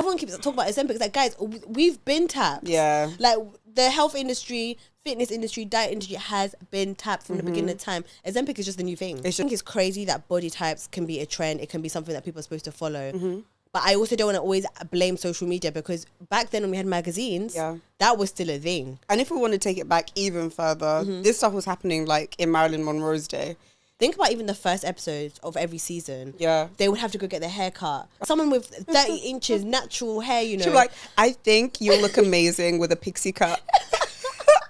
Everyone keeps talking about Ozempic. It's like, guys, we've been tapped. Yeah. Like, the health industry, fitness industry, diet industry has been tapped from the beginning of time. Ozempic is just the new thing. I think it's crazy that body types can be a trend. It can be something that people are supposed to follow. But I also don't want to always blame social media, because back then when we had magazines, that was still a thing. And if we want to take it back even further, this stuff was happening like in Marilyn Monroe's day. Think about even the first episode of every season. Yeah. They would have to go get their hair cut. Someone with 30 inches natural hair, you know. She'd be like, I think you'll look amazing with a pixie cut.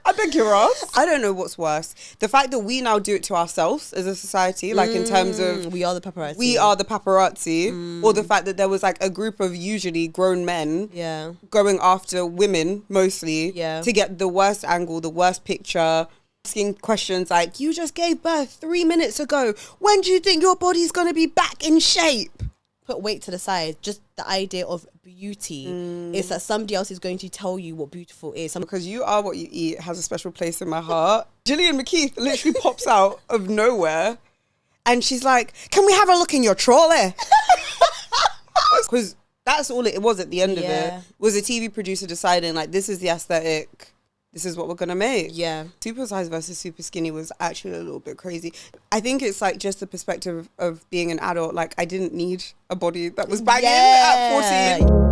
I beg your ass. I don't know what's worse. The fact that we now do it to ourselves as a society, like in terms of... We are the paparazzi. We are the paparazzi. Or the fact that there was like a group of usually grown men going after women, mostly, to get the worst angle, the worst picture, asking questions like, you just gave birth 3 minutes ago. When do you think your body's going to be back in shape? Put weight to the side. Just the idea of beauty is that somebody else is going to tell you what beautiful is. Because You Are What You Eat has a special place in my heart. Gillian McKeith literally pops out of nowhere and she's like, can we have a look in your trolley? Because that's all it was at the end of it, was a TV producer deciding like, this is the aesthetic, this is what we're gonna make. Yeah. Supersize versus super skinny was actually a little bit crazy. I think it's like just the perspective of being an adult. Like, I didn't need a body that was banging at 14.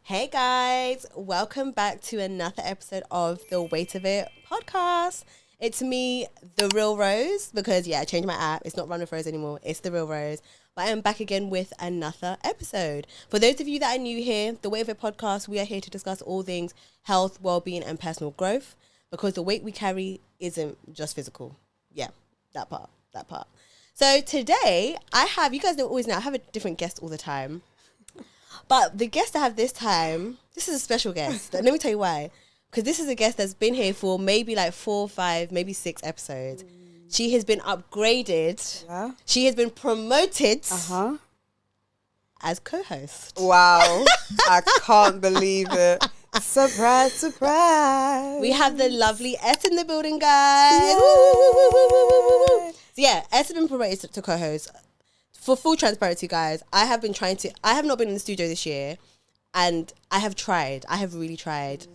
Hey guys, welcome back to another episode of the Weight of It podcast. It's me, the Real Rose, because I changed my app. It's not Run with Rose anymore. It's the Real Rose. But I am back again with another episode. For those of you that are new here, the Weight of It podcast, we are here to discuss all things health, well-being, and personal growth, because the weight we carry isn't just physical. Yeah, that part. So today, you guys always know, I have a different guest all the time. But the guest I have this time, this is a special guest. Let me tell you why. Because this is a guest that's been here for maybe like 4, 5, maybe 6 episodes. She has been upgraded. Yeah. She has been promoted as co-host. Wow. I can't believe it. Surprise, surprise. We have the lovely S in the building, guys. So yeah, S has been promoted to co-host. For full transparency, guys, I have not been in the studio this year, and I have really tried.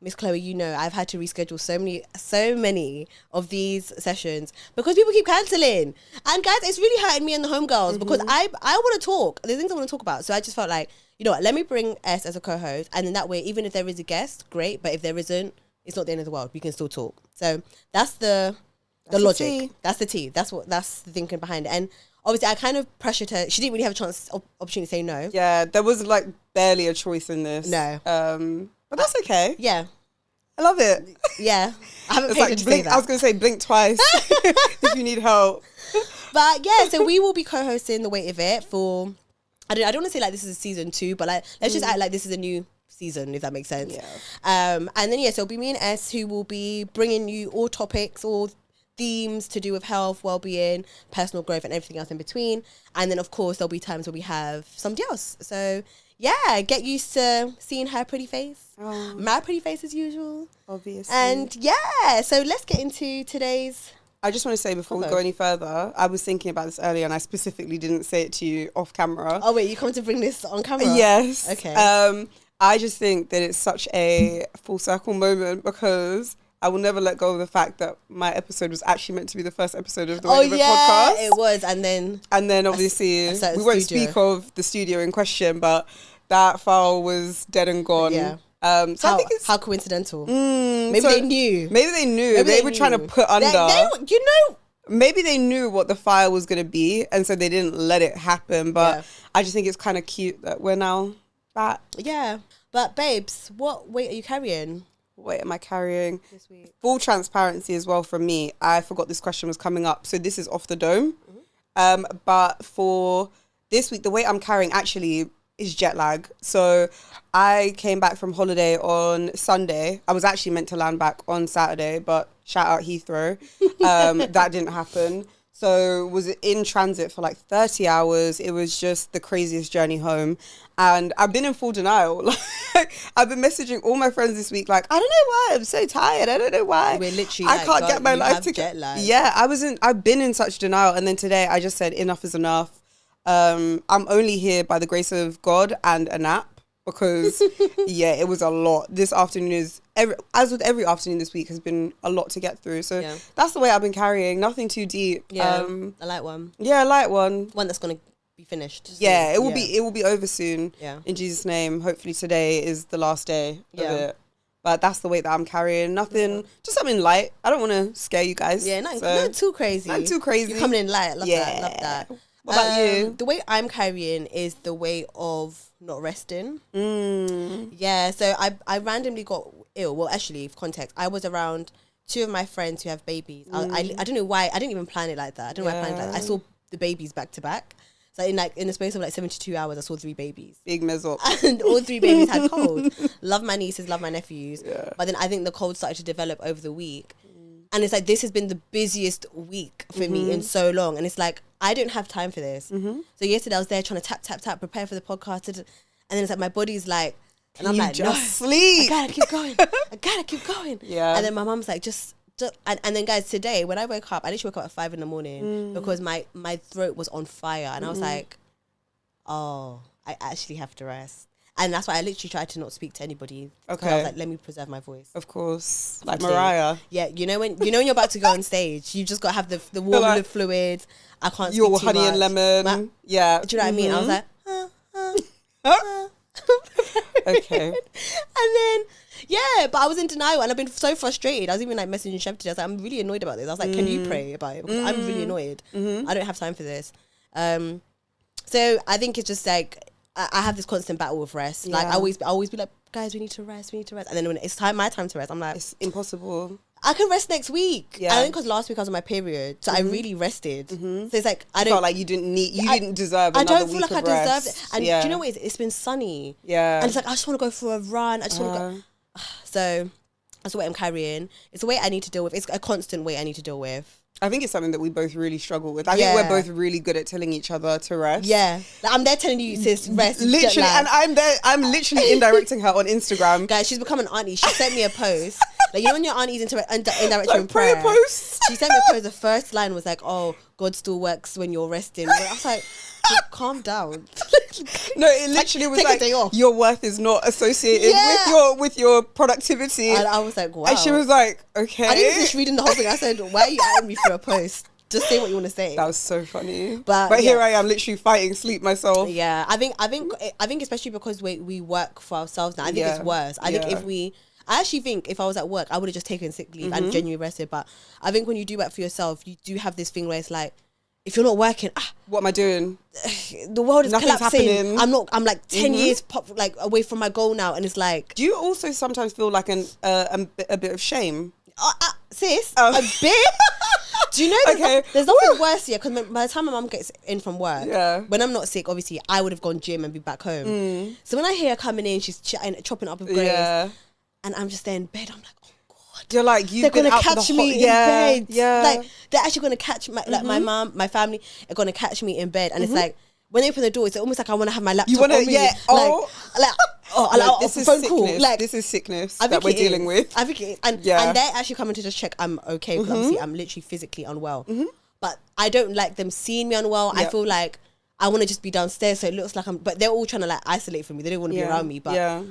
Miss Chloe, you know, I've had to reschedule so many of these sessions because people keep cancelling. And guys, it's really hurting me and the homegirls because I want to talk. There's things I want to talk about. So I just felt like, you know what, let me bring S as a co-host, and then that way, even if there is a guest, great. But if there isn't, it's not the end of the world. We can still talk. So that's the logic. That's the tea. That's the thinking behind it. And obviously, I kind of pressured her. She didn't really have a opportunity to say no. Yeah, there was like barely a choice in this. No. But that's okay. Yeah. I love it. Yeah. I haven't paid her to say that. I was going to say blink twice if you need help. But yeah, so we will be co-hosting The Weight of It for, I don't want to say like this is season 2, but like let's just act like this is a new season, if that makes sense. Yeah. And then so it'll be me and S who will be bringing you all topics, all themes to do with health, well-being, personal growth, and everything else in between. And then of course there'll be times where we have somebody else. So yeah, get used to seeing her pretty face, my pretty face as usual, obviously. And yeah, so let's get into today's. I just want to say before we go any further, I was thinking about this earlier and I specifically didn't say it to you off camera. Oh wait, you come to bring this on camera? Yes. Okay. I just think that it's such a full circle moment because I will never let go of the fact that my episode was actually meant to be the first episode of the Weight of It podcast. It was, and then obviously we won't speak of the studio in question, but that file was dead and gone. Yeah. So I think it's how coincidental. Maybe they knew. Maybe they knew. They were trying to put under. Maybe they knew what the file was going to be, and so they didn't let it happen. But I just think it's kind of cute that we're now back. Yeah. But babes, what weight are you carrying? What weight am I carrying this week? Full transparency as well from me. I forgot this question was coming up, so this is off the dome. But for this week, the weight I'm carrying actually is jet lag. So I came back from holiday on Sunday. I was actually meant to land back on Saturday, but Shout out Heathrow. That didn't happen. So was in transit for like 30 hours. It was just the craziest journey home. And I've been in full denial. Like, I've been messaging all my friends this week, like, I don't know why, I'm so tired. I don't know why. We're literally I can't get my life together. Yeah, I've been in such denial. And then today I just said enough is enough. I'm only here by the grace of God and a nap. Because yeah, it was a lot. This afternoon as with every afternoon this week, has been a lot to get through. So that's the way I've been carrying. Nothing too deep. Yeah, a light one. Yeah, a light one. One that's gonna be finished soon. Yeah, it will be over soon. Yeah, in Jesus' name. Hopefully today is the last day of it. But that's the weight that I'm carrying. Nothing, just something light. I don't want to scare you guys. Yeah, not too crazy. Not too crazy. You're coming in light. Love that. What about you? The weight I'm carrying is the weight of not resting. Yeah, so I randomly got ill. Well, actually, for context, I was around two of my friends who have babies. I don't know why. I didn't even plan it like that. I don't know why I planned it like that. I saw the babies back to back. So in the space of like 72 hours, I saw 3 babies. Big mess up. And all 3 babies had cold. Love my nieces, love my nephews. Yeah. But then I think the cold started to develop over the week. And it's like, this has been the busiest week for me in so long. And it's like, I don't have time for this. So yesterday I was there trying to tap, prepare for the podcast. And then it's like, my body's like, and I'm like, no, sleep. I gotta keep going. Yeah. And then my mum's like, just and then guys, today when I woke up, I literally woke up at 5 a.m. because my throat was on fire. And I was like, oh, I actually have to rest. And that's why I literally tried to not speak to anybody. Okay. I was like, let me preserve my voice. Of course. Like Mariah. Yeah, you know when you're about to go on stage, you just got to have the warm like, fluids. I can't speak your too honey much. And lemon. Yeah. Do you know what I mean? I was like, okay. And then, yeah, but I was in denial and I've been so frustrated. I was even like messaging Chef today. I was like, I'm really annoyed about this. I was like, can you pray about it? Because I'm really annoyed. I don't have time for this. So I think it's just like, I have this constant battle with rest. Yeah. Like I always be like, guys, we need to rest. And then when it's my time to rest, I'm like, it's impossible. I can rest next week. Yeah. I think because last week I was on my period, so I really rested. So it's like I don't felt like you didn't deserve. I don't feel like I deserved it. And do you know what? It's been sunny. Yeah. And it's like I just want to go for a run. I just want to go. So that's the weight I'm carrying. It's a weight I need to deal with. It's a constant weight I need to deal with. I think it's something that we both really struggle with. I think we're both really good at telling each other to rest. Yeah. Like, I'm there telling you, sis, rest. Literally. And I'm literally indirecting her on Instagram. Guys, she's become an auntie. She sent me a post. Like, you know when your auntie's indirecting like in prayer? posts. She sent me a post. The first line was like, oh, God still works when you're resting. But I was like, calm down. No, it literally was like your worth is not associated with your productivity. And I was like, wow. And she was like, okay. I didn't finish reading the whole thing. I said, why are you adding me for a post? Just say what you want to say. That was so funny. But here I am, literally fighting sleep myself. Yeah, I think especially because we work for ourselves now. I think it's worse. I actually think if I was at work, I would have just taken sick leave and genuinely rested. But I think when you do work for yourself, you do have this thing where it's like, if you're not working, what am I doing? The world is Nothing's collapsing. happening. I'm like 10 years away from my goal now, and it's like. Do you also sometimes feel like a bit of shame? Sis, a bit. Do you know there's nothing worse here? Because by the time my mum gets in from work, when I'm not sick, obviously I would have gone gym and be back home. So when I hear her coming in, she's chopping up with Grace, and I'm just there in bed. I'm like, you're like, they're going to catch me in bed. Yeah. Like, they're actually going to catch my mom, my family are going to catch me in bed. And it's like, when they open the door, it's almost like I want to have my laptop on me. This is sickness. Call. Like, this is sickness that we're dealing with. I think it is. And they're actually coming to just check I'm okay. Because obviously I'm literally physically unwell. But I don't like them seeing me unwell. I feel like I want to just be downstairs. So it looks like but they're all trying to like isolate from me. They don't want to be around me. But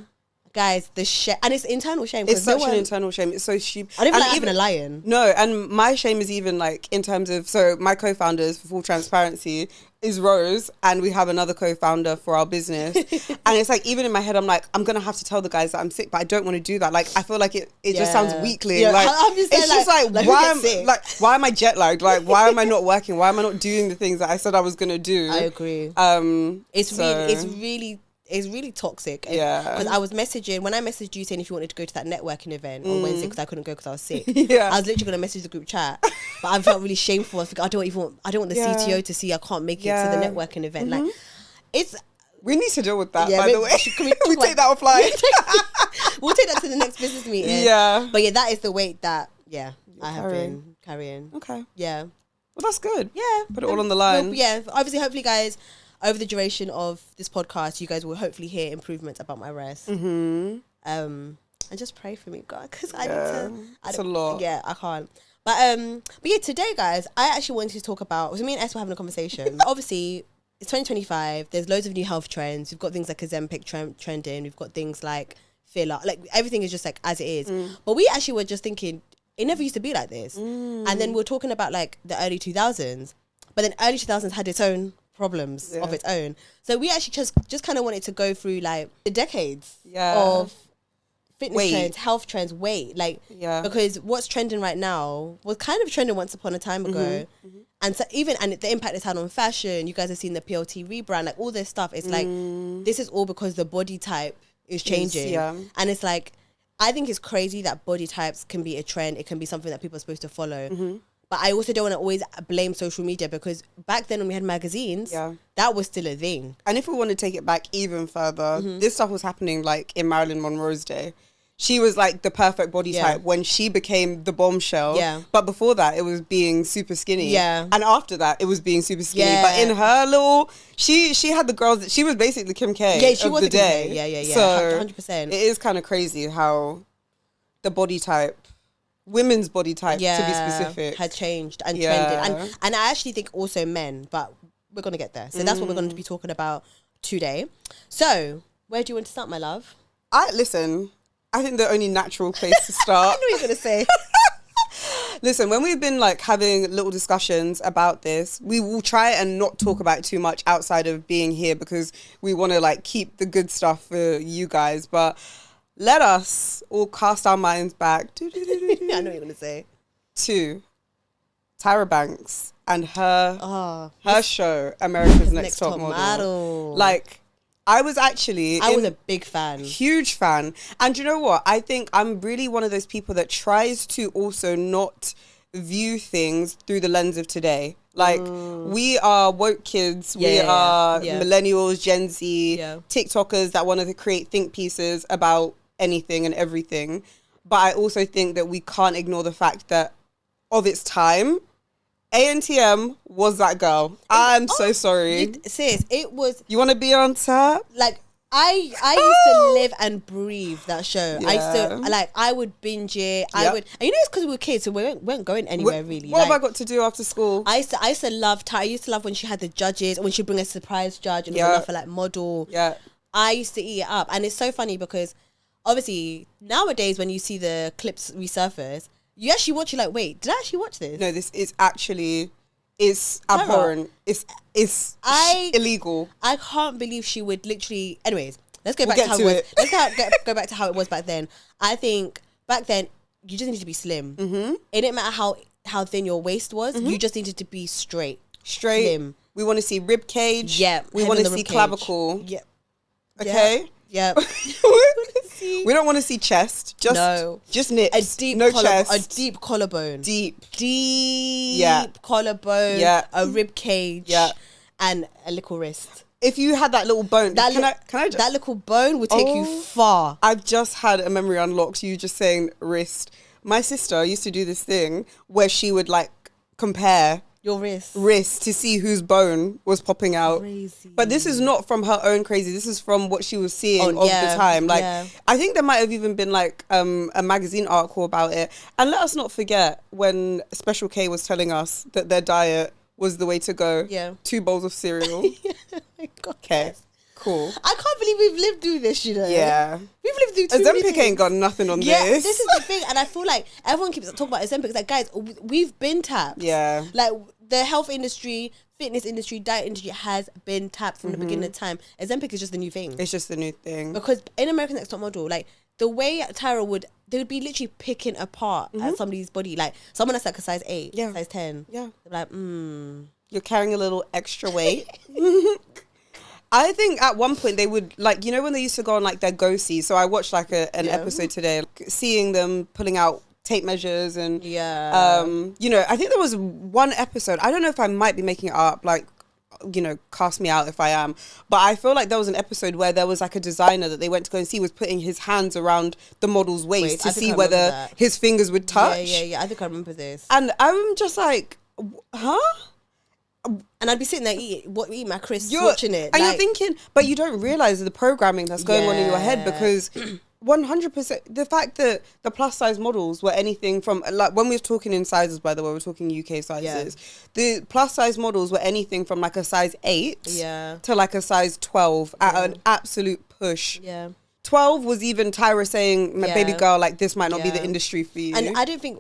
guys, the shame, and it's internal shame. It's such an internal shame. It's so stupid. I don't even like having a lion. No, and my shame is even like in terms of, so my co-founders, for full transparency, is Rose, and we have another co-founder for our business. And it's like, even in my head, I'm like, I'm gonna have to tell the guys that I'm sick, but I don't want to do that. Like, I feel like it just sounds weakly. Like, why am I jet lagged? Like, why am I not working? Why am I not doing the things that I said I was gonna do? I agree. It's really toxic. Yeah. Because I was messaging, when I messaged you saying if you wanted to go to that networking event on Wednesday because I couldn't go because I was sick. I was literally going to message the group chat. But I felt really shameful. I was like, I don't want the CTO to see I can't make it to the networking event. Like, we need to deal with that, by the way. We take that offline. We'll take that to the next business meeting. Yeah. But that is the weight that, I have been carrying. Okay. Yeah. Well, that's good. Yeah. Put it all on the line. Well, yeah. Obviously, hopefully, guys, over the duration of this podcast, you guys will hopefully hear improvements about my rest. Mm-hmm. And just pray for me, God, because I need to. It's a lot. Yeah, I can't. But yeah, today, guys, I actually wanted to talk about. So me and Es were having a conversation. Obviously, it's 2025. There's loads of new health trends. We've got things like Ozempic trending. We've got things like filler. Like everything is just like as it is. But we actually were just thinking it never used to be like this. And then we're talking about like the early 2000s. But then early 2000s had its own problems of its own. So we actually just kind of wanted to go through like the decades of fitness trends, health trends, weight, because what's trending right now was kind of trending once upon a time ago. And so and the impact it's had on fashion, you guys have seen the PLT rebrand, like all this stuff. It's like, this is all because the body type is changing. And it's like, I think it's crazy that body types can be a trend. It can be something that people are supposed to follow. But I also don't want to always blame social media, because back then when we had magazines, that was still a thing. And if we want to take it back even further, this stuff was happening like in Marilyn Monroe's day. She was like the perfect body type when she became the bombshell. But before that, it was being super skinny. And after that, it was being super skinny. But in her little, she had the girls that she was basically Kim K. Yeah, she of was the day. Kim K. Yeah. So 100%. it is kind of crazy how the body type, women's body type to be specific, had changed and trended. And I actually think also men, but we're going to get there. So that's what we're going to be talking about today. So where do you want to start, my love? I think the only natural place to start. I know what you're going to say. Listen, when we've been like having little discussions about this, we will try and not talk about it too much outside of being here, because we want to like keep the good stuff for you guys. But let us all cast our minds back. I know what you're going to say. To Tyra Banks and her show, America's Next Top Model. Like, I was a big fan. Huge fan. And you know what? I think I'm really one of those people that tries to also not view things through the lens of today. Like, we are woke kids. We are millennials, Gen Z, TikTokers that want to create think pieces about anything and everything. But I also think that we can't ignore the fact that of its time, ANTM was that girl. I'm so sorry. Sis, it was... You want to be on top? Like, I used to live and breathe that show. I used to, I would binge it. I would... And you know, it's because we were kids, so we weren't going anywhere, really. What have I got to do after school? I used to love Ty. I used to love when she had the judges, when she'd bring a surprise judge and it was enough for, like, model. I used to eat it up. And it's so funny because, obviously, nowadays, when you see the clips resurface, you actually watch it like, wait, did I actually watch this? No, this is actually, it's abhorrent. It's illegal. I can't believe she would literally... Anyways, let's go back to how it was. Let's go back to how it was back then. I think back then, you just needed to be slim. It didn't matter how thin your waist was. You just needed to be straight. Slim. We want to see rib cage. We want to see clavicle. Okay? We don't want to see chest. Just nips. A deep chest. A deep collarbone. Deep collarbone. A rib cage. And a little wrist. If you had that little bone, that little bone would take you far. I've just had a memory unlocked. You just saying wrist. My sister used to do this thing where she would like compare your wrist to see whose bone was popping out. Crazy. But this is not from her own crazy. This is from what she was seeing of the time. Like, I think there might have even been like a magazine article about it. And let us not forget when Special K was telling us that their diet was the way to go. 2 bowls of cereal. Okay. Cool. I can't believe we've lived through this, you know. We've lived through too many things. Ozempic ain't got nothing on this. This is the thing. And I feel like everyone keeps talking about Ozempic. It's like, guys, we've been tapped. Like, the health industry, fitness industry, diet industry has been tapped from the beginning of time. Ozempic is just the new thing. It's just the new thing. Because in American Next Top Model, like, the way Tyra they would be literally picking apart at somebody's body. Like, someone that's like a size 8, size 10. They're like, You're carrying a little extra weight. I think at one point they would, like, you know when they used to go on like their go-see. So I watched like an episode today, like, seeing them pulling out tape measures and you know, I think there was one episode, I don't know if I might be making it up, like cast me out if I am. But I feel like there was an episode where there was like a designer that they went to go and see was putting his hands around the model's waist to see whether his fingers would touch. Yeah. I think I remember this. And I'm just like, huh? And I'd be sitting there eating my crisps, watching it. And you're thinking, but you don't realise the programming that's going on in your head, because 100%, the fact that the plus size models were anything from, like, when we were talking in sizes, by the way, we're talking UK sizes, the plus size models were anything from like a size 8 to like a size 12 at an absolute push. 12 was even Tyra saying, my baby girl, like, this might not be the industry for you. And I don't think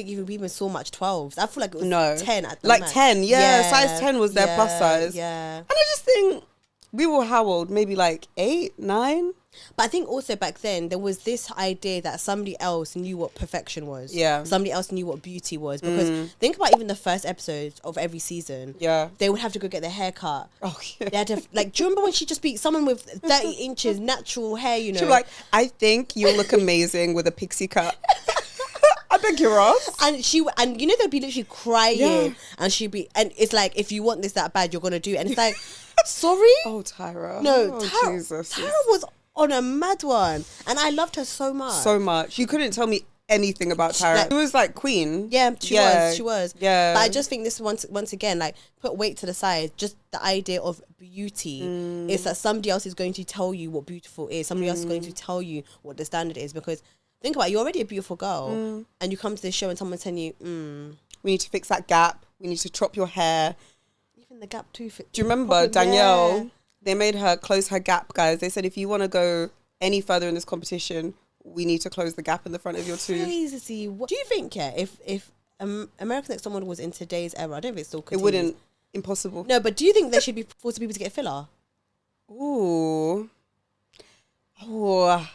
even we even saw much 12s. I feel like it was 10 at the like max. 10, size 10 was their plus size. And I just think, we were how old? Maybe like 8, 9? But I think also back then there was this idea that somebody else knew what perfection was. Somebody else knew what beauty was. Because think about even the first episode of every season. They would have to go get their hair cut. They had to, like, do you remember when she just beat someone with 30 inches natural hair, you know? She was like, I think you'll look amazing with a pixie cut. I beg your ass. And you know, they'd be literally crying and she'd be, and it's like, if you want this that bad, you're gonna do it. And it's like, sorry? Oh, Tyra. No, Jesus. Tyra was on a mad one, and I loved her so much. You couldn't tell me anything about Tyra. Like, she was like queen. She was. But I just think this once again, like, put weight to the side, just the idea of beauty is that somebody else is going to tell you what beautiful is. Somebody else is going to tell you what the standard is. Because think about it, you're already a beautiful girl and you come to this show and someone's telling you, we need to fix that gap, we need to chop your hair. Even the gap too. Do you remember Danielle? Yeah. They made her close her gap, guys. They said, if you want to go any further in this competition, we need to close the gap in the front of your tooth. Crazy. What do you think, if America's Next Top Model was in today's era, I don't think it still continues. It wouldn't. Impossible. No, but do you think there should be forced people to get filler? Ooh. I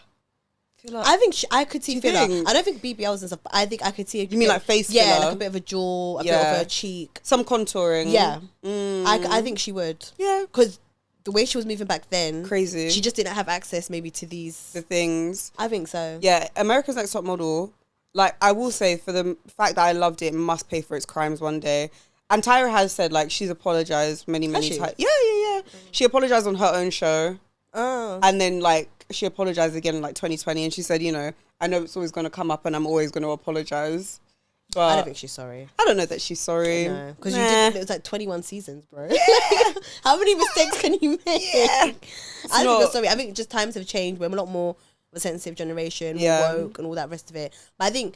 think I could see filler. I don't think BBLs and stuff, but I think I could see you mean like face filler? Yeah, like a bit of a jaw, a bit of a cheek. Some contouring. Yeah. I think she would. Yeah. Because the way she was moving back then, crazy. She just didn't have access maybe to the things. I think so. Yeah, America's Next Top Model, like, I will say, for the fact that I loved it, must pay for its crimes one day. And Tyra has said, like, she's apologized many times. Yeah. She apologized on her own show. And then, like, she apologized again in like 2020, and she said, I know it's always going to come up and I'm always going to apologize. But I don't think she's sorry. I don't know that she's sorry. Because it was like 21 seasons, bro. How many mistakes can you make? I don't think you're sorry. I think just times have changed. We're a lot more of a sensitive generation, more woke and all that rest of it. But I think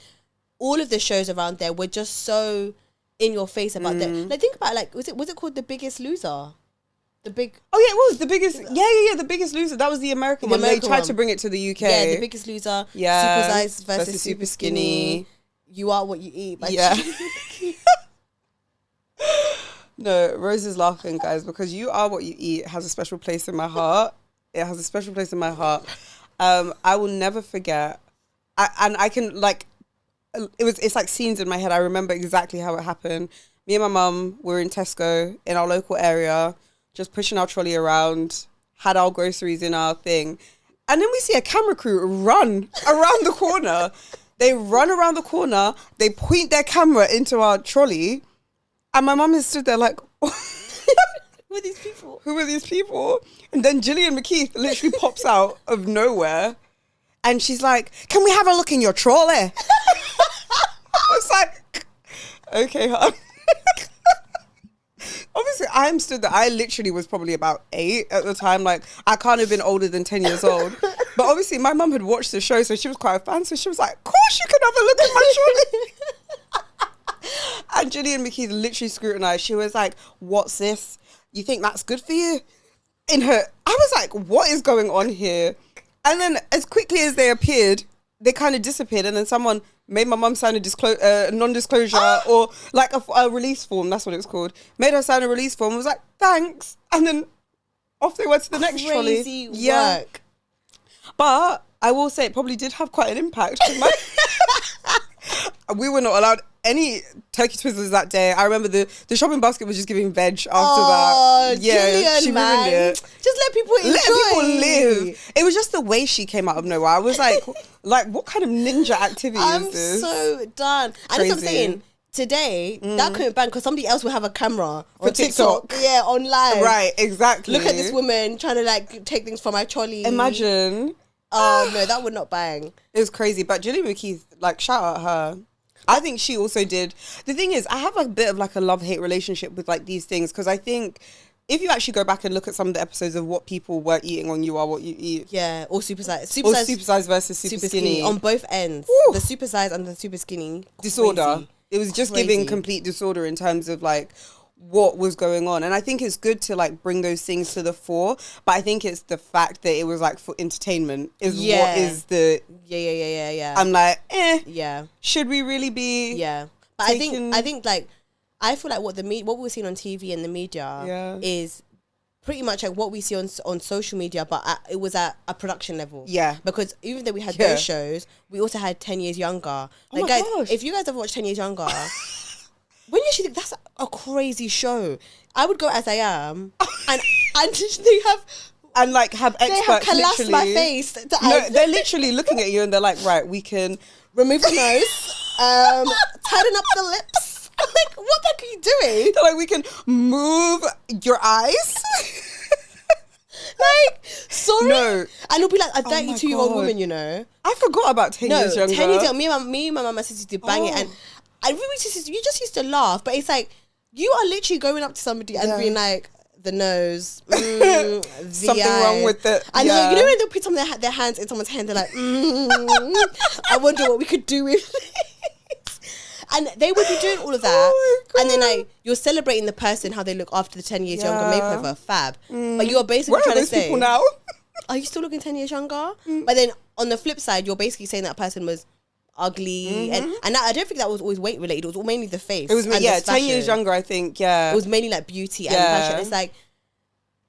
all of the shows around there were just so in your face about them. Like, think about it, like, was it called The Biggest Loser? The Biggest Loser. The Biggest Loser. That was the American one. They tried to bring it to the UK. Yeah, The Biggest Loser. Yeah. Supersize versus super skinny. You are what you eat. No, Rose is laughing, guys, because You Are What You Eat has a special place in my heart. It has a special place in my heart. I will never forget. I can, like, it's like scenes in my head. I remember exactly how it happened. Me and my mum were in Tesco in our local area, just pushing our trolley around, had our groceries in our thing. And then we see a camera crew run around the corner. They run around the corner, they point their camera into our trolley, and my mum is stood there like, who are these people? Who are these people? And then Gillian McKeith literally pops out of nowhere, and she's like, can we have a look in your trolley? I was like, okay, hon. Obviously, I'm stood there. I literally was probably about 8 at the time. Like, I can't have been older than 10 years old. But obviously, my mum had watched the show, so she was quite a fan. So she was like, of course you can have a look at my trolley. And Gillian McKeith literally scrutinized. She was like, what's this? You think that's good for you? I was like, what is going on here? And then as quickly as they appeared, they kind of disappeared. And then someone made my mum sign a non-disclosure or like a release form. That's what it was called. Made her sign a release form. Was like, thanks. And then off they went to the next trolley. Crazy work. But I will say it probably did have quite an impact. We were not allowed any turkey twizzlers that day. I remember the shopping basket was just giving veg after that. Yeah, Gillian, she ruined it. Just let people enjoy. Let people live. It was just the way she came out of nowhere. I was like, what kind of ninja activity is this? I'm so done. And that's what I'm saying. today, that couldn't bang because somebody else will have a camera For TikTok. Yeah, on live. Right, exactly. Look at this woman trying to like take things from my trolley. Imagine. Oh no, that would not bang. It was crazy. But Gillian McKeith, like, shout out her. I think she also did. The thing is, I have a bit of like a love-hate relationship with like these things because I think if you actually go back and look at some of the episodes of what people were eating on You Are What You Eat. Yeah, or supersize. Or supersize versus super skinny. On both ends. Woo. The supersize and the super skinny. Disorder. Crazy. It was just Crazy. giving complete disorder in terms of like what was going on. And I think it's good to like bring those things to the fore. But I think it's the fact that it was like for entertainment is what is the... Yeah. I'm like, Yeah. should we really be... Yeah. But I think like, I feel like what we're seeing on TV and the media is pretty much like what we see on social media, but it was at a production level. Yeah. Because even though we had those shows, we also had 10 Years Younger. Like, guys, if you guys have watched 10 Years Younger, when you actually think that's a crazy show, I would go as I am, and they have. And like have experts they have collapsed my face. They're literally looking at you and they're like, right, we can remove the nose, tighten up the lips. I'm like, what the heck are you doing? They're like, we can move your eyes. Like, sorry? No. And it'll be like a 32-year-old woman, you know? I forgot about 10 Years Younger. 10 years younger. Me and my mum and sister used to bang it. And I really you just used to laugh. But it's like, you are literally going up to somebody and being like, the nose, the something eye. wrong with it. I know, you know when they'll put some of their hands in someone's hand, they're like, I wonder what we could do with this. And they would be doing all of that. And then like, you're celebrating the person, how they look after the 10 years younger makeover, fab. But you're basically trying to say, people now? are you still looking 10 years younger? But then on the flip side, you're basically saying that person was ugly. And I don't think that was always weight related. It was mainly the face. It was, 10 years younger, I think, It was mainly like beauty and fashion. It's like,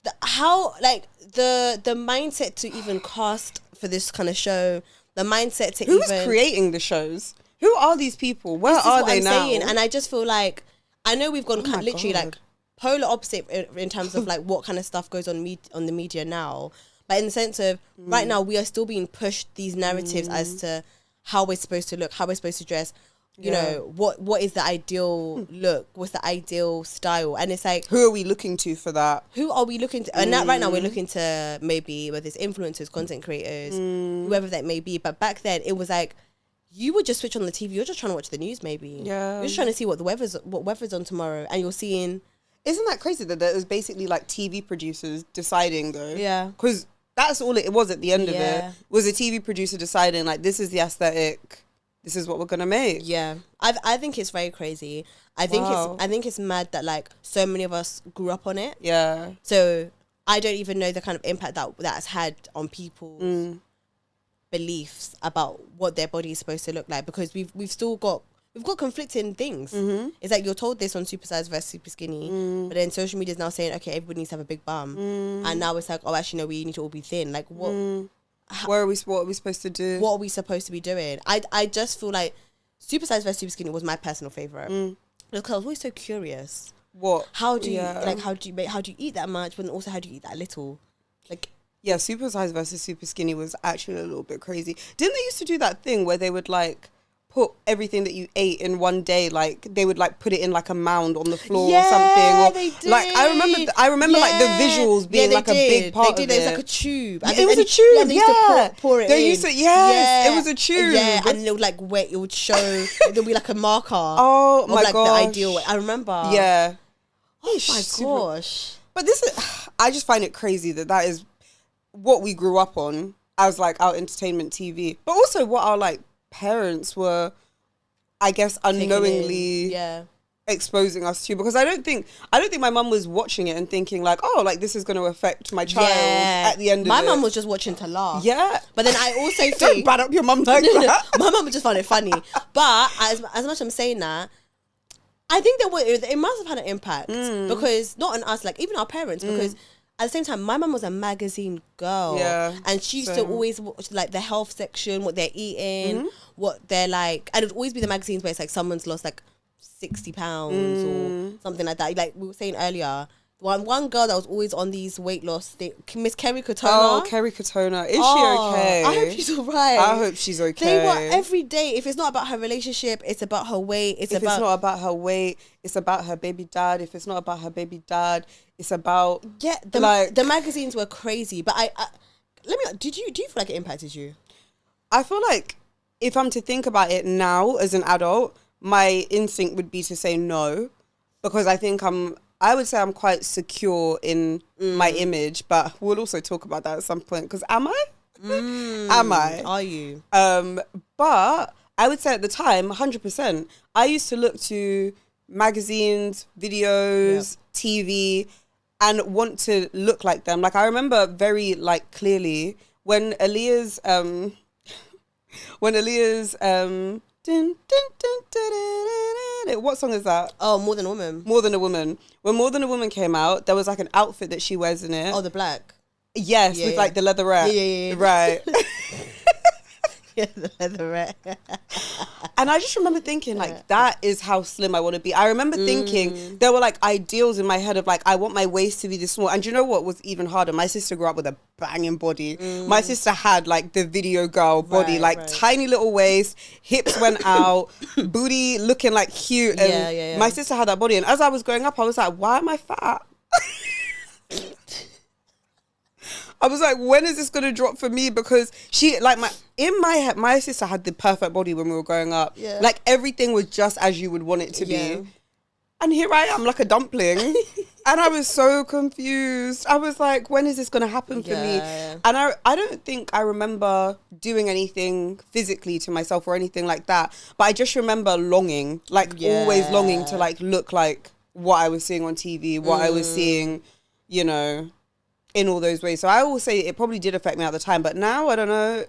the mindset to even cast for this kind of show, the mindset to Who's creating the shows? Who are these people? Where are they now? And I just feel like, I know we've gone literally like polar opposite in terms of like what kind of stuff goes on the media now. But in the sense of right now, we are still being pushed these narratives as to how we're supposed to look, how we're supposed to dress. You know, what is the ideal look? What's the ideal style? And it's like, who are we looking to for that? Who are we looking to? And right now we're looking to maybe whether it's influencers, content creators, whoever that may be. But back then it was like, you would just switch on the TV. You're just trying to watch the news, maybe. Yeah. You're just trying to see what weather's on tomorrow, and you're seeing. Isn't that crazy that it was basically like TV producers deciding though? Yeah. Because that's all it was at the end of it. Was a TV producer deciding like, this is the aesthetic, this is what we're gonna make. Yeah. I think it's very crazy. I think it's mad that like so many of us grew up on it. Yeah. So I don't even know the kind of impact that's had on people's beliefs about what their body is supposed to look like, because we've got conflicting things. It's like you're told this on supersize versus super skinny, but then social media is now saying, okay, everybody needs to have a big bum, and now it's like, oh, actually no, we need to all be thin. Like what? What are we supposed to do? What are we supposed to be doing? I just feel like supersize versus super skinny was my personal favorite because I was always so curious. What? How do you eat that much, but also how do you eat that little? Like. Yeah, supersize versus super skinny was actually a little bit crazy. Didn't they used to do that thing where they would like put everything that you ate in one day, like they would like put it in like a mound on the floor or something? Or they did. Like I remember like the visuals being like a big part of it. It was like a tube. It was a tube. And they used to pour it in. It was a tube. Yeah, and it would like wet. It would show. There would be like a marker. Oh my gosh. The ideal way. I remember. Yeah. Oh my gosh. But I just find it crazy that is what we grew up on as like our entertainment TV, but also what our like parents were, I guess, unknowingly exposing us to, because I don't think my mum was watching it and thinking like, oh, like this is going to affect my child at the end of it. My mum was just watching to laugh. Yeah. But then I also think... Don't bad up your mum like that. My mum just found it funny. But as much as I'm saying that, I think it must have had an impact because not on us, like even our parents, because at the same time, my mum was a magazine girl. Yeah. And she used to always watch like the health section, what they're eating, what they're like. And it would always be the magazines where it's like someone's lost like 60 pounds or something like that. Like we were saying earlier, one girl that was always on these weight loss thing, Miss Kerry Katona. Oh, Kerry Katona. Is she okay? I hope she's alright. I hope she's okay. They were every day. If it's not about her relationship, it's about her weight. If it's not about her weight, it's about her baby dad. If it's not about her baby dad, it's about the magazines were crazy. But I let me. Do you feel like it impacted you? I feel like if I'm to think about it now as an adult, my instinct would be to say no, because I would say I'm quite secure in my image, but we'll also talk about that at some point. Because am I? Am I? Are you? But I would say at the time, 100%. I used to look to magazines, videos, TV, and want to look like them. Like I remember very clearly when Aaliyah's what song is that? Oh, More Than a Woman. More Than a Woman. When More Than a Woman came out, there was like an outfit that she wears in it. Oh, the black. Yes, with like the leatherette. Yeah. Right. Yeah, the leatherette. And I just remember thinking that is how slim I want to be. I remember thinking there were like ideals in my head of like, I want my waist to be this small. And do you know what was even harder? My sister grew up with a banging body. My sister had like the video girl body, tiny little waist, hips went out, booty looking like cute. And my sister had that body. And as I was growing up, I was like, why am I fat? I was like, when is this going to drop for me? Because in my head, my sister had the perfect body when we were growing up. Yeah. Like everything was just as you would want it to be. And here I am like a dumpling. And I was so confused. I was like, when is this going to happen for me? And I don't think I remember doing anything physically to myself or anything like that. But I just remember longing, always longing to look like what I was seeing on TV, what I was seeing, in all those ways. So I always say it probably did affect me at the time, but now I don't know,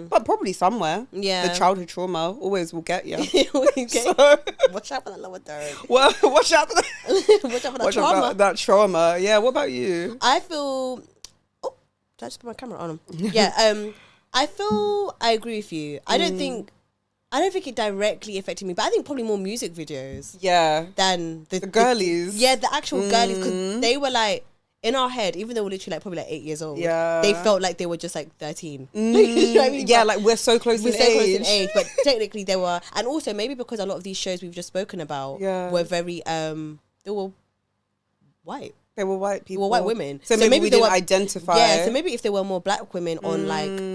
but probably somewhere. Yeah, the childhood trauma always will get you. So, watch out for that lower third. Well, watch out for that. Watch out for that trauma. Yeah. What about you? I feel. Oh, did I just put my camera on? Yeah. I agree with you. I don't think it directly affected me, but I think probably more music videos. Yeah. Than the girlies. The actual girlies, because they were like, in our head, even though we're literally probably 8 years old, they felt like they were just 13. You know what I mean? Yeah, but we're so close in age, but technically they were. And also maybe because a lot of these shows we've just spoken about were very they were white. They were white people. They were white women. So maybe we didn't identify. Yeah, so maybe if there were more black women on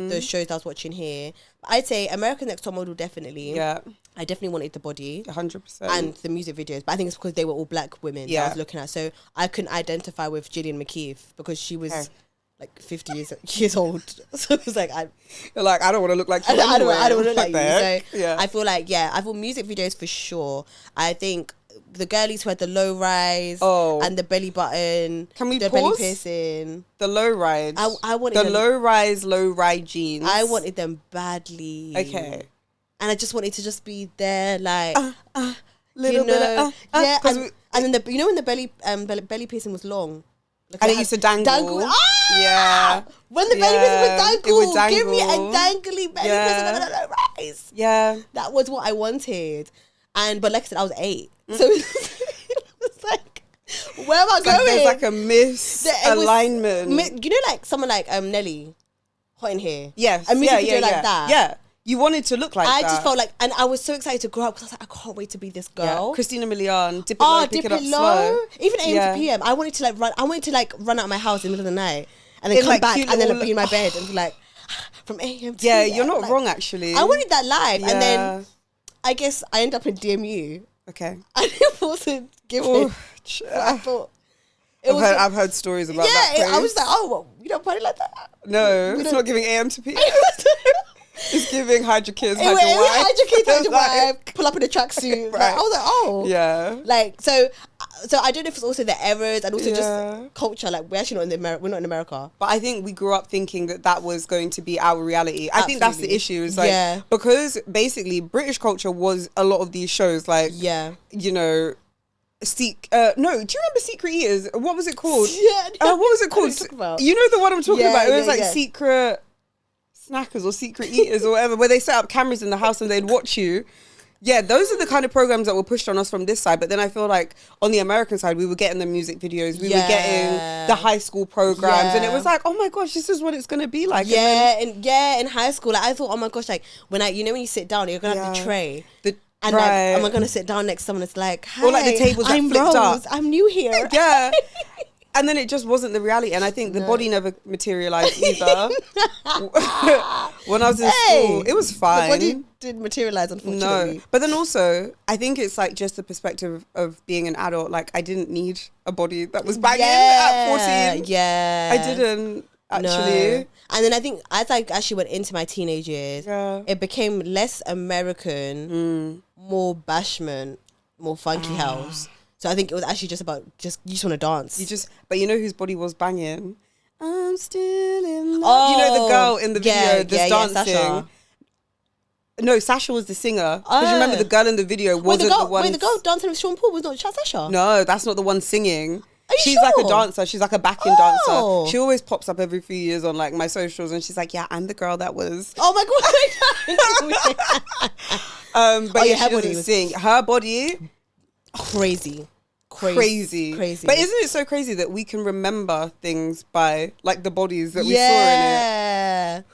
the shows I was watching here, I'd say American Next Top Model definitely. Yeah. I definitely wanted the body. 100%. And the music videos. But I think it's because they were all black women that I was looking at. So I couldn't identify with Gillian McKeith because she was 50 years old. So it was you're like, I don't want to look like you. I don't want to look like you. So I feel I thought music videos for sure. I think the girlies who had the low rise and the belly button. Can we the pause? Belly piercing. The low rise. I wanted the low ride jeans. I wanted them badly. Okay. And I just wanted to just be there, little bit of, yeah. And then when the belly piercing was long, and it used to dangle. Yeah. When the belly piercing would dangle, give me a dangly belly piercing rise. Yeah. That was what I wanted, but like I said, I was 8, so it was like, where am I going? There's a misalignment. Someone like Nelly, Hot in Here. Yes. A music video like that. Yeah. You wanted to look like that. I just felt and I was so excited to grow up because I was like, I can't wait to be this girl. Yeah. Christina Milian, dip it low, pick it up slow. Even AM to PM. I wanted to run. I wanted to run out of my house in the middle of the night and then come back and then be in my bed and be from AM to PM. Yeah, you're not wrong actually. I wanted that life, and then I guess I ended up in DMU. Okay. And it wasn't given. I thought. I've heard stories about that place. I was like, you don't party like that? No, it's not giving AM to PM. It's giving hide your kids, hide your wife. Hide your kids, hide your wife. Pull up in a tracksuit. Right. I was like, yeah. So I don't know if it's also the errors and also just culture. We're actually we're not in America. But I think we grew up thinking that was going to be our reality. I think that's the issue. Is because basically British culture was a lot of these shows. No, do you remember Secret Eaters? What was it called? Yeah. What was it called? You know the one I'm talking about. It was Secret Snackers or Secret Eaters or whatever, where they set up cameras in the house and they'd watch you. Yeah, those are the kind of programs that were pushed on us from this side. But then I feel like on the American side, we were getting the music videos, we were getting the high school programs, and it was like, oh my gosh, this is what it's gonna be like. In high school, like, I thought, oh my gosh, like when when you sit down, you're gonna have the tray. And like, am I gonna sit down next to someone that's like, hi, or like the tables that flipped Rose, up. I'm new here. Yeah. And then it just wasn't the reality. And I think the body never materialized either. When I was in school, it was fine. The body didn't materialize, unfortunately. No. But then also, I think it's like just the perspective of being an adult. Like, I didn't need a body that was banging at 14. Yeah. I didn't, actually. No. And then I think as I actually went into my teenage years, it became less American, more bashment, more funky house. So I think it was actually just about you just want to dance. But you know whose body was banging? I'm still in love. Oh, you know the girl in the video that's dancing? Sasha. No, Sasha was the singer. Because you remember the girl in the video wasn't the one. Wait, the girl dancing with Sean Paul was not Sasha? No, that's not the one singing. She's like a dancer. She's like a backing dancer. She always pops up every few years on like my socials, and she's like, "Yeah, I'm the girl that was." Oh my god! But her body was sing. Her body, crazy. But isn't it so crazy that we can remember things by like the bodies that we saw in it?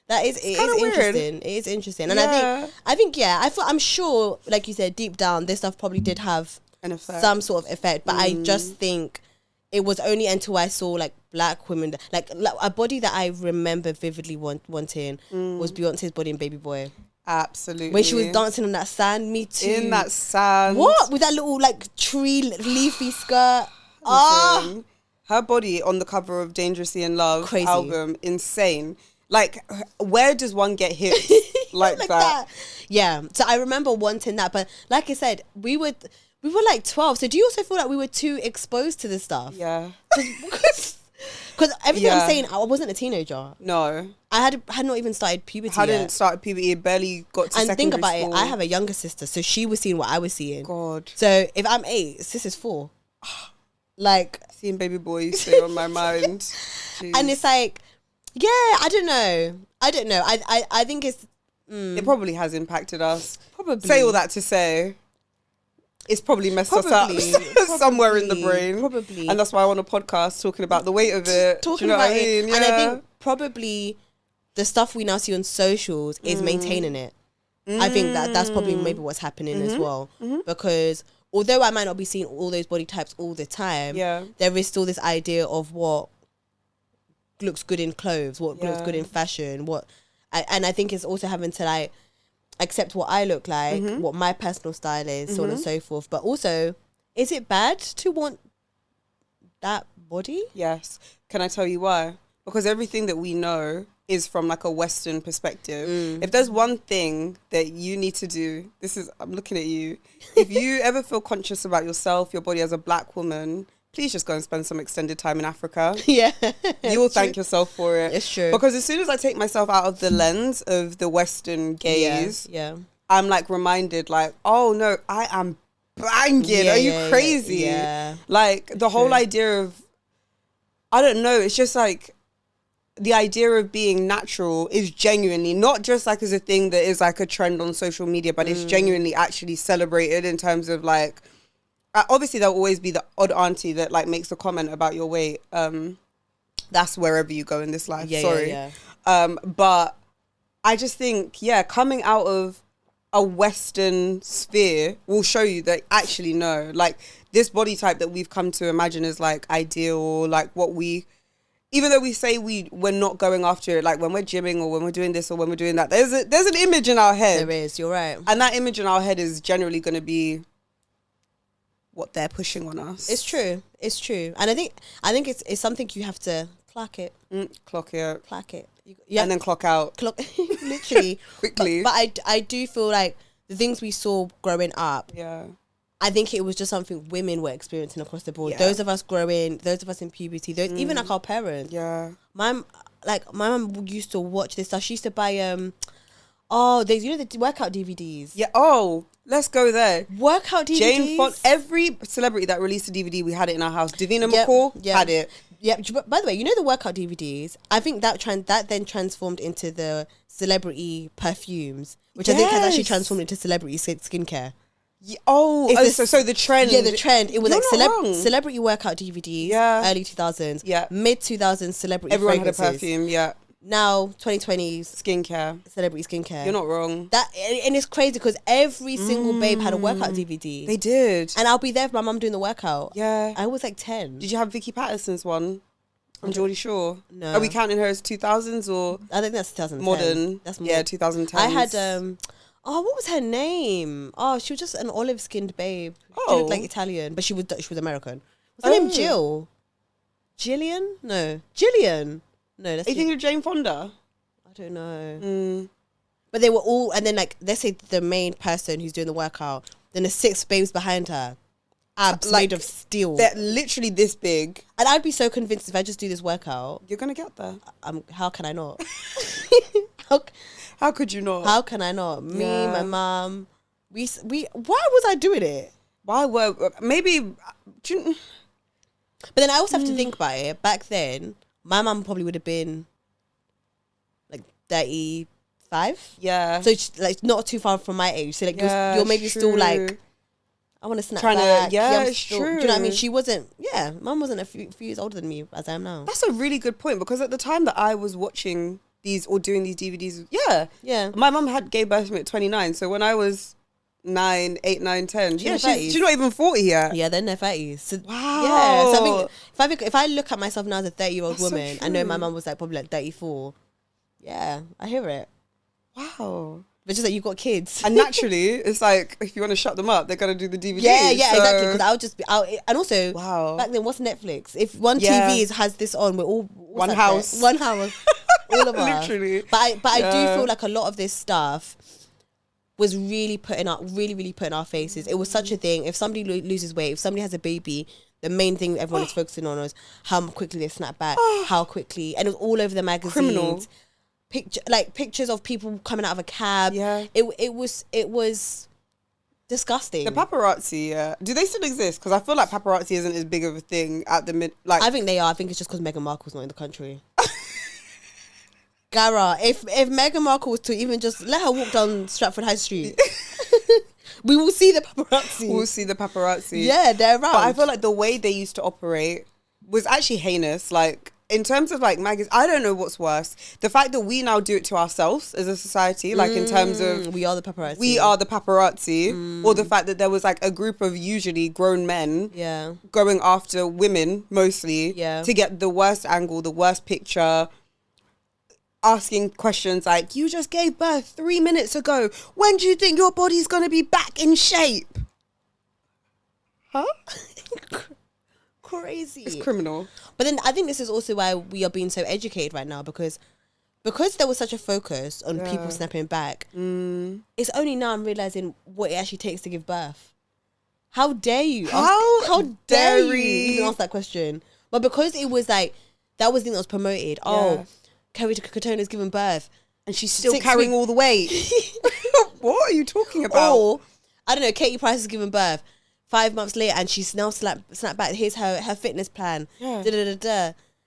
That is, it is interesting. It is interesting, and I'm sure, like you said, deep down, this stuff probably did have an effect, some sort of effect. But I just think it was only until I saw like black women, like a body that I remember vividly wanting was Beyonce's body in Baby Boy. Absolutely. When she was dancing on that sand, me too. In that sand. What? With that little like tree leafy skirt. Her body on the cover of Dangerously in Love album, insane. Like, where does one get hit like that? Yeah. So I remember wanting that. But like I said, we were like 12. So do you also feel like we were too exposed to this stuff? Yeah. Because everything I'm saying, I wasn't a teenager. No. I had not even started puberty Hadn't started puberty, barely got to secondary school. And think about it, I have a younger sister, so she was seeing what I was seeing. God. So if I'm 8, sis is 4. Like... Seeing Baby Boy stay on my mind. Jeez. And it's like, yeah, I don't know. I think it's... It probably has impacted us. Probably. Say all that to say... It's probably messed us up somewhere in the brain. Probably. And that's why I want a podcast talking about the weight of it. Do you know what I mean? Yeah. And I think probably the stuff we now see on socials is maintaining it. I think that's probably maybe what's happening as well. Because although I might not be seeing all those body types all the time, there is still this idea of what looks good in clothes, what looks good in fashion, and I think it's also having to like accept what I look like, what my personal style is, so on and so forth. But also, is it bad to want that body? Yes. Can I tell you why? Because everything that we know is from like a Western perspective. If there's one thing that you need to do, I'm looking at you. If you ever feel conscious about yourself, your body as a black woman, please just go and spend some extended time in Africa. Yeah. You will thank yourself for it. It's true. Because as soon as I take myself out of the lens of the Western gaze, I'm like reminded like, oh no, I am banging. Are you crazy? Yeah. Like the whole idea of, I don't know, it's just like the idea of being natural is genuinely not just like as a thing that is like a trend on social media, but it's genuinely actually celebrated in terms of like, obviously there'll always be the odd auntie that like makes a comment about your weight. That's wherever you go in this life. But I just think, coming out of a Western sphere will show you that actually no, like this body type that we've come to imagine as like ideal, or like what we, even though we say we're not going after it, like when we're gymming or when we're doing this or when we're doing that, there's an image in our head. There is, you're right. And that image in our head is generally going to be what they're pushing on us. It's true. And I think it's something you have to clock it. Clock it. Yeah. And then clock out. Literally. Quickly. But I do feel like the things we saw growing up. Yeah. I think it was just something women were experiencing across the board. Yeah. Those of us growing, those of us in puberty, even like our parents. Yeah. My mum used to watch this stuff. She used to buy the workout DVDs. Yeah. Oh, Let's go there. Workout DVDs. Jane Fonda. Every celebrity that released a DVD, we had it in our house. Davina McCall had it. Yep. By the way, you know the workout DVDs? I think that then transformed into the celebrity perfumes, which I think has actually transformed into celebrity skincare. Yeah, so the trend. Yeah, the trend. It was You're like celebrity workout DVDs, early 2000s, mid 2000s celebrity Everyone fragrances. had a perfume, Now 2020s skincare, celebrity skincare. You're not wrong. And it's crazy because every single babe had a workout DVD. They did, and I'll be there for my mum doing the workout. Yeah, I was like 10. Did you have Vicky Patterson's one? And Geordie Shore? No. Are we counting her as 2000s or? I think that's 2010. Modern. That's 2010. I had what was her name? Oh, she was just an olive-skinned babe. She looked like Italian, but she was American. Was her name Jill? Jillian? No. Jillian. No, that's. You think of Jane Fonda? I don't know. But they were all, and then like let's say the main person who's doing the workout, then the 6 babes behind her, abs made of steel. They're literally this big. And I'd be so convinced if I just do this workout, you're gonna get there. How can I not? How could you not? How can I not? Me, my mum, we. Why was I doing it? Why were maybe? But then I also have to think about it. Back then, my mum probably would have been like 35. Yeah. So it's like not too far from my age. So like you're maybe still like, I want to snap back. It's true. true. Do you know what I mean? She wasn't. Yeah, mum wasn't a few years older than me as I am now. That's a really good point because at the time that I was watching these or doing these DVDs, my mum gave birth to me at 29. So when I was 9, 8, 9, 10, she's not even 40 yet. Yeah, they're in their 30s. So, wow. Yeah. So I think if I look at myself now as a 30-year-old woman, so I know my mum was like probably like 34. Yeah, I hear it. Wow. But just that you've got kids. And naturally, it's like, if you want to shut them up, they're going to do the DVD. Yeah, exactly. Because I'll just be out. And also, back then, what's Netflix? If one TV has this on, we're all... One house. One house. All of us. Literally. But I do feel like a lot of this stuff was really putting our faces. It was such a thing. If somebody loses weight, if somebody has a baby, the main thing everyone is focusing on is how quickly they snap back, how quickly. And it was all over the magazines. Criminal. Pictures of people coming out of a cab. Yeah. It was disgusting. The paparazzi, do they still exist? Because I feel like paparazzi isn't as big of a thing at the mid. Like, I think they are. I think it's just because Meghan Markle's not in the country. Gara, if Meghan Markle was to even just let her walk down Stratford High Street, we will see the paparazzi. We'll see the paparazzi. Yeah, they're around. But I feel like the way they used to operate was actually heinous. Like, in terms of like magazines, I don't know what's worse. The fact that we now do it to ourselves as a society, like in terms of... We are the paparazzi. We are the paparazzi. Or the fact that there was like a group of usually grown men going after women, mostly, to get the worst angle, the worst picture, asking questions like, you just gave birth 3 minutes ago. When do you think your body's going to be back in shape? Huh? Crazy. It's criminal. But then I think this is also why we are being so educated right now, because there was such a focus on people snapping back. It's only now I'm realizing what it actually takes to give birth. How dare you? How dare you even ask that question? But because it was like, that was the thing that was promoted. Oh, Kerry Katona's given birth and she's still carrying all the weight. What are you talking about? Or, I don't know, Katie Price has given birth 5 months later and she's now snapped back. Here's her fitness plan. Yeah.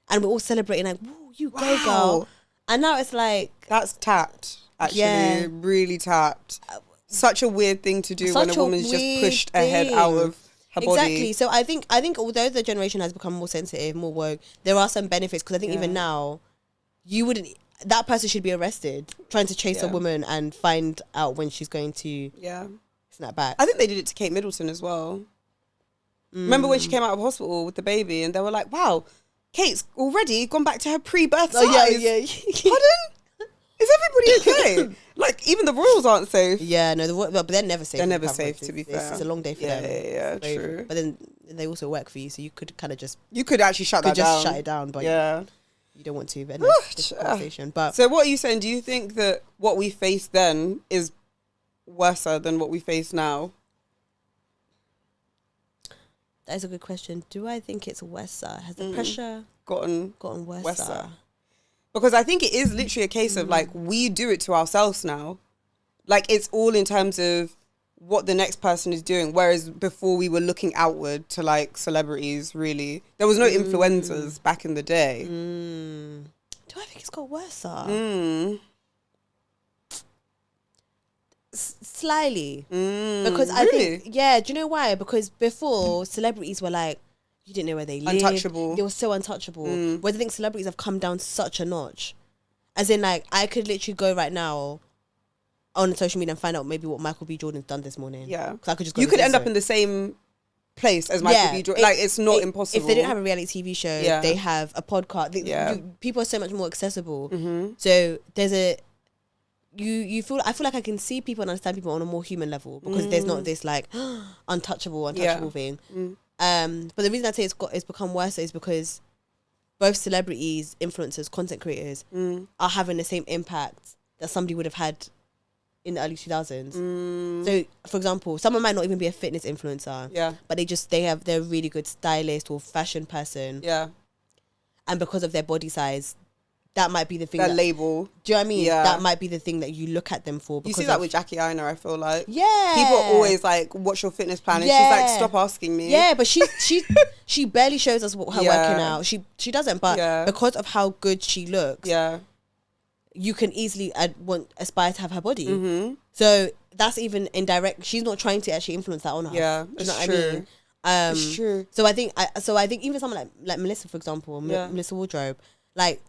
And we're all celebrating like, woo, you go, girl. And now it's like... That's tapped, actually. Really tapped. Such a weird thing to do when a woman's just pushed ahead out of her body. Exactly. So I think although the generation has become more sensitive, more woke, there are some benefits, because I think even now... that person should be arrested trying to chase a woman and find out when she's going to snap back. I think they did it to Kate Middleton as well. Remember when she came out of hospital with the baby and they were like, wow, Kate's already gone back to her pre-birth size. Pardon? Is everybody okay? Like, even the royals aren't safe. Yeah, no, but they're never safe. They're never safe, to be fair. It's a long day for them. Yeah, true. But then they also work for you, so you could kind of just... You could actually shut that down. Shut it down, but... You don't want to, but conversation. But so what are you saying? Do you think that what we faced then is worse than what we face now? That is a good question. Do I think it's worse? Has the pressure gotten worse? Because I think it is literally a case of like, we do it to ourselves now. Like, it's all in terms of what the next person is doing. Whereas before we were looking outward to like celebrities, really. There was no influencers back in the day. Do I think it's got worse? Slyly. Because I think, yeah, do you know why? Because before, celebrities were like, you didn't know where they lived. Untouchable. They were so untouchable. Whereas I think celebrities have come down such a notch. As in, like, I could literally go right now on social media and find out maybe what Michael B. Jordan's done this morning. Yeah. Because I could just go. You could end up in the same place as Michael B. Jordan. Like, it's not impossible. If they didn't have a reality TV show, they have a podcast. People are so much more accessible. So there's a... I feel like I can see people and understand people on a more human level because there's not this like untouchable thing. But the reason I say it's become worse is because both celebrities, influencers, content creators are having the same impact that somebody would have had in the early 2000s. So, for example, someone might not even be a fitness influencer, but they're a really good stylist or fashion person, and because of their body size, that might be the thing. That label. Do you know what I mean? Yeah. That might be the thing that you look at them for. You see that with Jackie Aina, I feel like. Yeah. People are always like, what's your fitness plan? And she's like, stop asking me. Yeah, but she barely shows us her working out. She doesn't, but because of how good she looks, you can easily aspire to have her body. So that's even indirect. She's not trying to actually influence that on us. Yeah, do you know what I mean? It's true. So I think even someone like Melissa, for example, Melissa Wardrobe, like,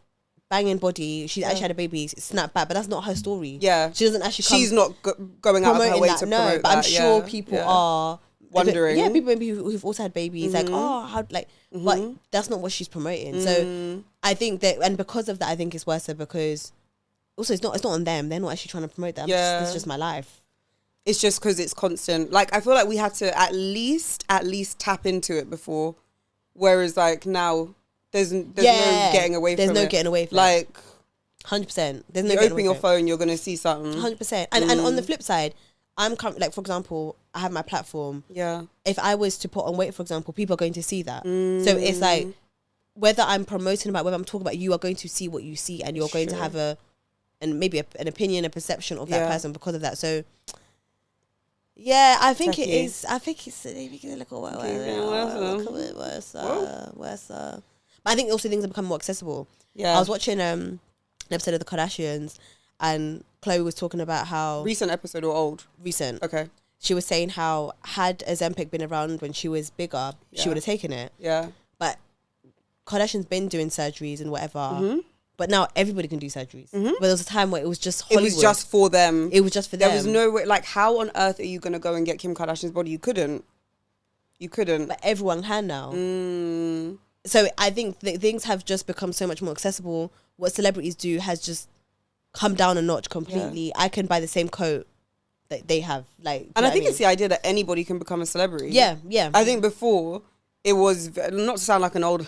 banging body, she actually had a baby, snapped back, but that's not her story. Yeah, she doesn't actually. She's not going out of her way to promote but that. I'm sure people are wondering. Yeah, people maybe who've also had babies, like, oh, how, like, but that's not what she's promoting. So I think that, and because of that, I think it's worse because also it's not on them. They're not actually trying to promote that. It's just my life. It's just because it's constant. Like, I feel like we had to at least tap into it before, whereas like now. There's no getting away from it. There's no getting away from it. Like, 100%. There's no you open your phone, you're going to see something. 100%. And on the flip side, like, for example, I have my platform. Yeah. If I was to put on weight, for example, people are going to see that. So it's like, whether I'm promoting about, whether I'm talking about, you are going to see what you see and you're going to have maybe an opinion, a perception of that person because of that. So... yeah, I think it is. I think it's a little worse. But I think also things have become more accessible. Yeah, I was watching an episode of the Kardashians, and Chloe was talking about how recent episode or old? Recent. Okay. She was saying how had Ozempic been around when she was bigger, she would have taken it. Yeah. But Kardashian's been doing surgeries and whatever. But now everybody can do surgeries. But there was a time where it was just Hollywood. It was just for them. It was just for them. There was no way, like, how on earth are you going to go and get Kim Kardashian's body? You couldn't. But everyone can now. So I think that things have just become so much more accessible. What celebrities do has just come down a notch completely. I can buy the same coat that they have. Like, and I think it's the idea that anybody can become a celebrity. Yeah. I think before... it was, not to sound like an old,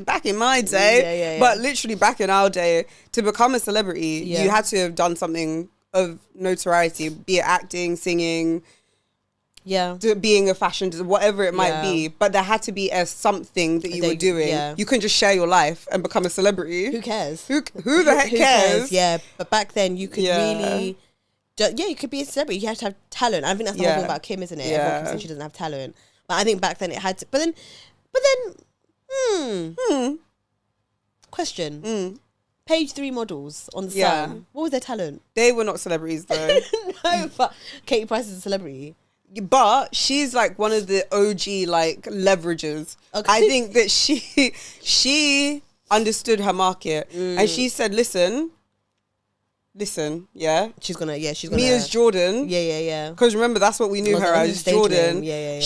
back in my day, but literally back in our day, to become a celebrity, you had to have done something of notoriety, be it acting, singing, being a fashion designer, whatever it might be. But there had to be something that you were doing. Yeah. You couldn't just share your life and become a celebrity. Who cares? Who the heck cares? Yeah, but back then you could really... you could be a celebrity. You had to have talent. I think that's the whole thing about Kim, isn't it? Everyone can say she doesn't have talent. But I think back then it had to... But then... Question. Page 3 models on the Sun. What was their talent? They were not celebrities, though. No, but Katie Price is a celebrity. But she's like one of the OG like leverages. Okay. I think that she understood her market. And she said, listen, yeah. She's gonna Mia's Jordan. Yeah. Because remember, that's what we knew her as, Jordan. Yeah.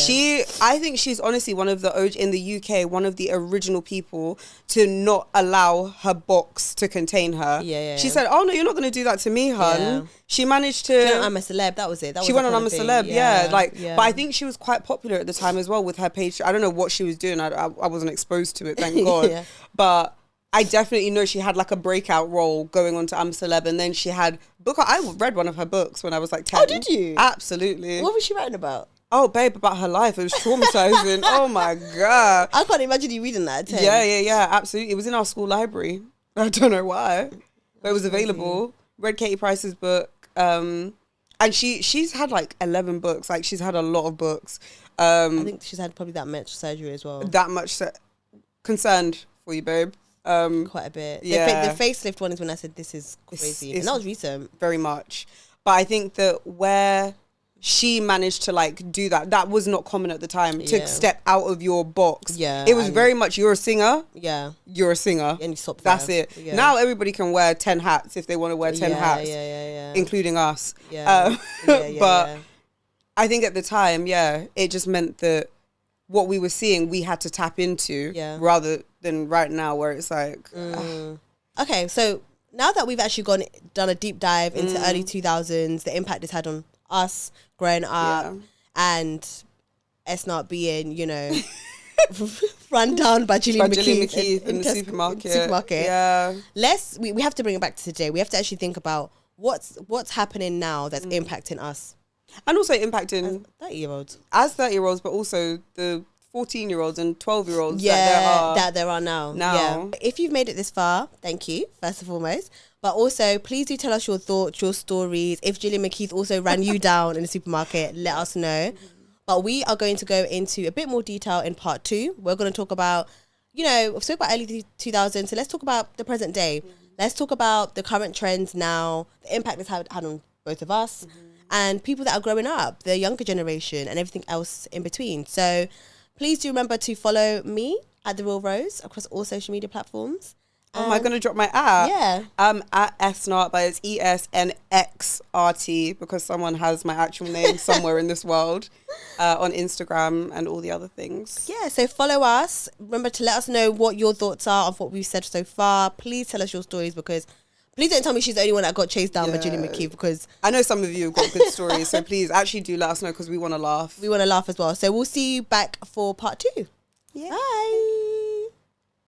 I think she's honestly one of the OG in the UK, one of the original people to not allow her box to contain her. Yeah. She said, "Oh no, you're not gonna do that to me, hun." Yeah. She managed to. I'm a Celeb. That was it. She went on I'm a Celeb. But I think she was quite popular at the time as well with her page. I don't know what she was doing. I wasn't exposed to it, thank God. But I definitely know she had like a breakout role going on to I'm Celeb, and then she had I read one of her books when I was like 10. Oh, did you? Absolutely. What was she writing about? Oh, babe, about her life. It was traumatizing. Oh my God. I can't imagine you reading that at 10. Yeah, absolutely. It was in our school library. I don't know why, but it was available. Read Katie Price's book. And And she's had like 11 books. Like she's had a lot of books. I think she's had probably that much surgery as well. That much concerned for you, babe. Quite a bit. Yeah. The facelift one is when I said this is crazy. And that was recent. Very much. But I think that where she managed to like do that was not common at the time, to step out of your box. Yeah. It was very much, you're a singer. Yeah. You're a singer. And you stop That's there. it. Yeah. Now everybody can wear 10 hats if they want to wear 10 hats. Yeah. Including us. Yeah. But I think at the time, it just meant that what we were seeing, we had to tap into rather than right now where it's like... Okay, so now that we've actually done a deep dive into early 2000s, the impact it's had on us growing up, and Esnart being, you know, run down by Gillian McKeith in the supermarket. Yeah. We have to bring it back to today. We have to actually think about what's happening now that's impacting us. And also impacting... 30-year-olds. As 30-year-olds, but also the 14-year-olds and 12-year-olds that there are now. Yeah. If you've made it this far, thank you, first and foremost. But also, please do tell us your thoughts, your stories. If Gillian McKeith also ran you down in the supermarket, let us know. But we are going to go into a bit more detail in part 2. We're going to talk about, you know, we've spoken about early 2000s, so let's talk about the present day. Let's talk about the current trends now, the impact it's had on both of us, and people that are growing up, the younger generation, and everything else in between. So please do remember to follow me at The Real Rose across all social media platforms. Am I going to drop my app? Yeah. At Esnart, but it's ESNXRT because someone has my actual name somewhere in this world on Instagram and all the other things. Yeah, so follow us. Remember to let us know what your thoughts are of what we've said so far. Please tell us your stories, because please don't tell me she's the only one that got chased down by Gillian McKeith, because I know some of you have got good stories, so please actually do let us know, because we want to laugh. We want to laugh as well. So we'll see you back for part 2. Yeah. Bye.